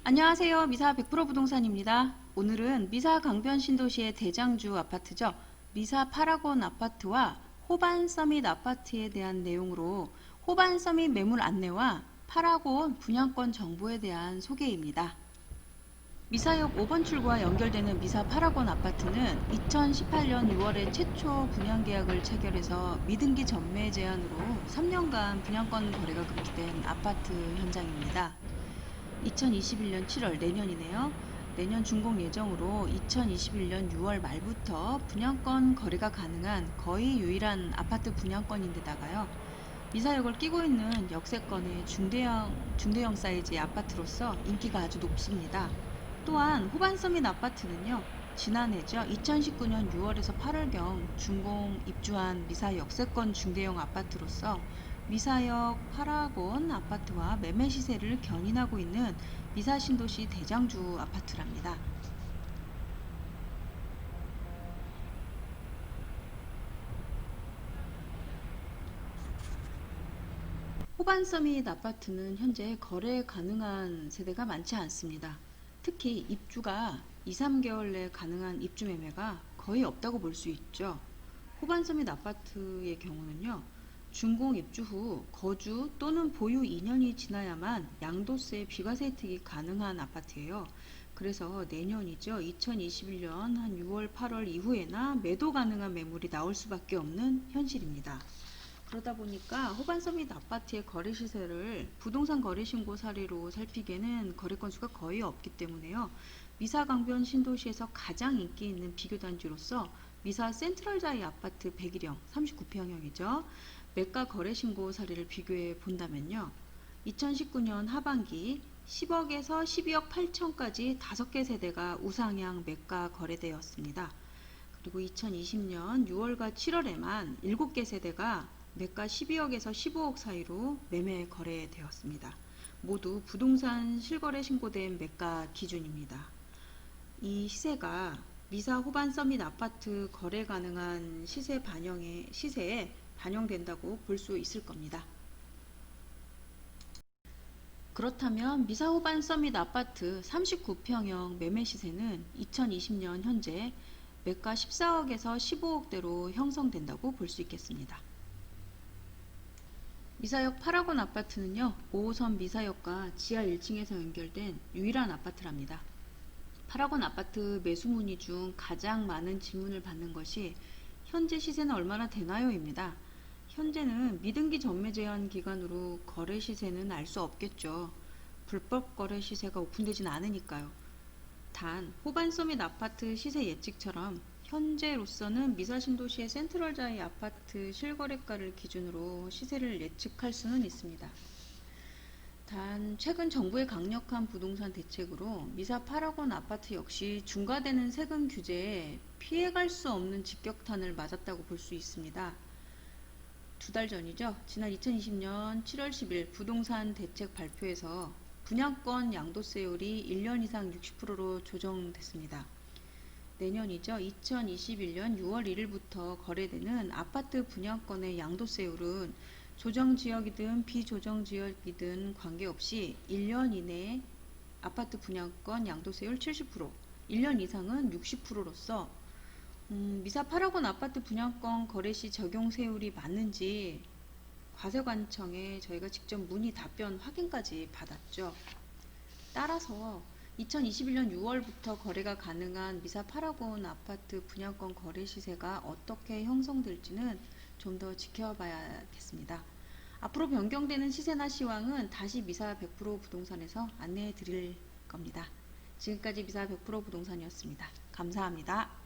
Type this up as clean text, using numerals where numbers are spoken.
안녕하세요. 미사 100% 부동산입니다. 오늘은 미사 강변 신도시의 대장주 아파트죠. 미사 파라곤 아파트와 호반 서밋 아파트에 대한 내용으로 호반 서밋 매물 안내와 파라곤 분양권 정보에 대한 소개입니다. 미사역 5번 출구와 연결되는 미사 파라곤 아파트는 2018년 6월에 최초 분양계약을 체결해서 미등기 전매 제한으로 3년간 분양권 거래가 금지된 아파트 현장입니다. 2021년 7월 내년이네요. 내년 준공 예정으로 2021년 6월 말부터 분양권 거래가 가능한 거의 유일한 아파트 분양권인데다가요. 미사역을 끼고 있는 역세권의 중대형 사이즈의 아파트로서 인기가 아주 높습니다. 또한 호반 서밋 아파트는요. 지난해죠. 2019년 6월에서 8월경 준공 입주한 미사 역세권 중대형 아파트로서 미사역 파라곤 아파트와 매매 시세를 견인하고 있는 미사 신도시 대장주 아파트랍니다. 호반 서밋 아파트는 현재 거래 가능한 세대가 많지 않습니다. 특히 입주가 2, 3개월 내 가능한 입주 매매가 거의 없다고 볼 수 있죠. 호반 서밋 아파트의 경우는요. 준공 입주 후 거주 또는 보유 2년이 지나야만 양도세 비과세 혜택이 가능한 아파트예요. 그래서 내년이죠. 2021년 한 6월, 8월 이후에나 매도 가능한 매물이 나올 수밖에 없는 현실입니다. 그러다 보니까 호반 서밋 아파트의 거래 시세를 부동산 거래 신고 사례로 살피기에는 거래 건수가 거의 없기 때문에요. 미사 강변 신도시에서 가장 인기 있는 비교 단지로서 미사 센트럴자이 아파트 101형 39평형이죠. 매가 거래 신고 사례를 비교해 본다면요. 2019년 하반기 10억에서 12억 8천까지 5개 세대가 우상향 매가 거래되었습니다. 그리고 2020년 6월과 7월에만 7개 세대가 매가 12억에서 15억 사이로 매매 거래되었습니다. 모두 부동산 실거래 신고된 매가 기준입니다. 이 시세가 미사 호반 서밋 아파트 거래 가능한 시세에 반영된다고 볼 수 있을 겁니다. 그렇다면 미사 호반 서밋 아파트 39평형 매매 시세는 2020년 현재 매가 14억에서 15억대로 형성된다고 볼 수 있겠습니다. 미사역 파라곤 아파트는요. 5호선 미사역과 지하 1층에서 연결된 유일한 아파트랍니다. 파라곤 아파트 매수 문의 중 가장 많은 질문을 받는 것이 현재 시세는 얼마나 되나요? 입니다. 현재는 미등기 전매 제한 기간으로 거래 시세는 알 수 없겠죠. 불법 거래 시세가 오픈되진 않으니까요. 단 호반 서밋 아파트 시세 예측처럼 현재로서는 미사 신도시의 센트럴자이 아파트 실거래가를 기준으로 시세를 예측할 수는 있습니다. 단 최근 정부의 강력한 부동산 대책으로 미사 파라곤 아파트 역시 중과되는 세금 규제에 피해갈 수 없는 직격탄을 맞았다고 볼 수 있습니다. 2달 전이죠. 지난 2020년 7월 10일 부동산 대책 발표에서 분양권 양도세율이 1년 이상 60%로 조정됐습니다. 내년이죠. 2021년 6월 1일부터 거래되는 아파트 분양권의 양도세율은 조정지역이든 비조정지역이든 관계없이 1년 이내에 아파트 분양권 양도세율 70%, 1년 이상은 60%로서 미사 파라곤 아파트 분양권 거래 시 적용 세율이 맞는지 과세관청에 저희가 직접 문의 답변 확인까지 받았죠. 따라서 2021년 6월부터 거래가 가능한 미사 파라곤 아파트 분양권 거래 시세가 어떻게 형성될지는 좀 더 지켜봐야겠습니다. 앞으로 변경되는 시세나 시황은 다시 미사 100% 부동산에서 안내해 드릴 겁니다. 지금까지 미사 100% 부동산이었습니다. 감사합니다.